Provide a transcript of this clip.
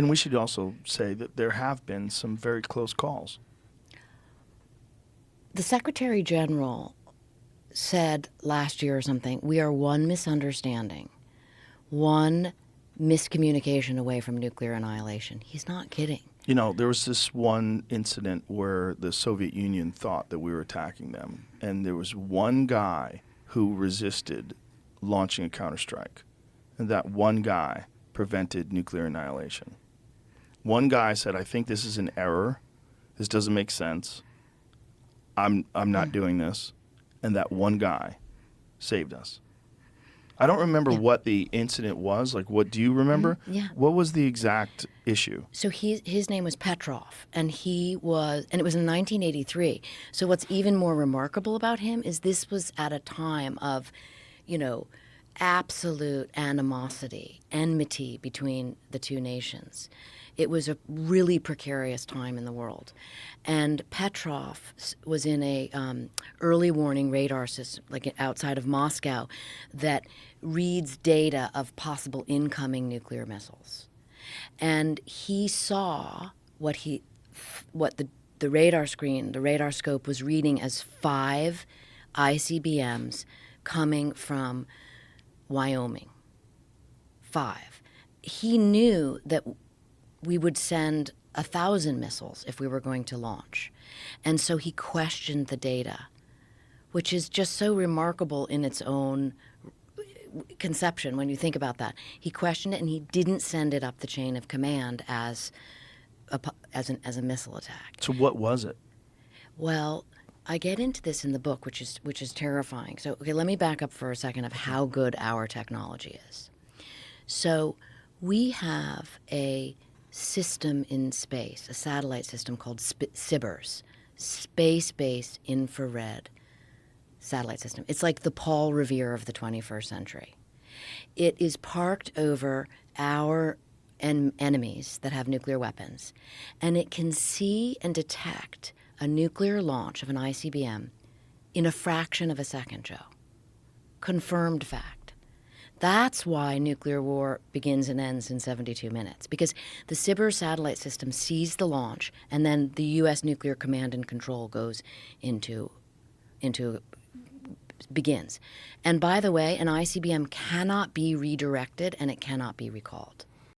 And we should also say that there have been some very close calls. The Secretary General said last year or something, we are one misunderstanding, one miscommunication away from nuclear annihilation. He's not kidding. You know, there was this one incident where the Soviet Union thought that we were attacking them, and there was one guy who resisted launching a counterstrike, and that one guy prevented nuclear annihilation. One guy said, I think this is an error. This doesn't make sense. I'm not doing this. And that one guy saved us. I don't remember what the incident was. Like, what do you remember? Yeah. What was the exact issue? So his name was Petrov, and it was in 1983. So what's even more remarkable about him is this was at a time of, absolute animosity, enmity between the two nations. It was a really precarious time in the world. And Petrov was in a early warning radar system, like outside of Moscow, that reads data of possible incoming nuclear missiles. And he saw what the radar screen, the radar scope was reading as 5 ICBMs coming from Wyoming. 5. He knew that we would send 1,000 missiles if we were going to launch. And so he questioned the data, which is just so remarkable in its own conception when you think about that. He questioned it, and he didn't send it up the chain of command as a missile attack. So what was it? Well, I get into this in the book, which is terrifying. So, okay, let me back up for a second of how good our technology is. So we have a system in space, a satellite system called SBIRS, Space-Based Infrared Satellite System. It's like the Paul Revere of the 21st century. It is parked over our enemies that have nuclear weapons, and it can see and detect a nuclear launch of an ICBM in a fraction of a second, Joe. Confirmed fact. That's why nuclear war begins and ends in 72 minutes, because the SBIRS satellite system sees the launch, and then the U.S. Nuclear Command and Control goes begins. And by the way, an ICBM cannot be redirected and it cannot be recalled.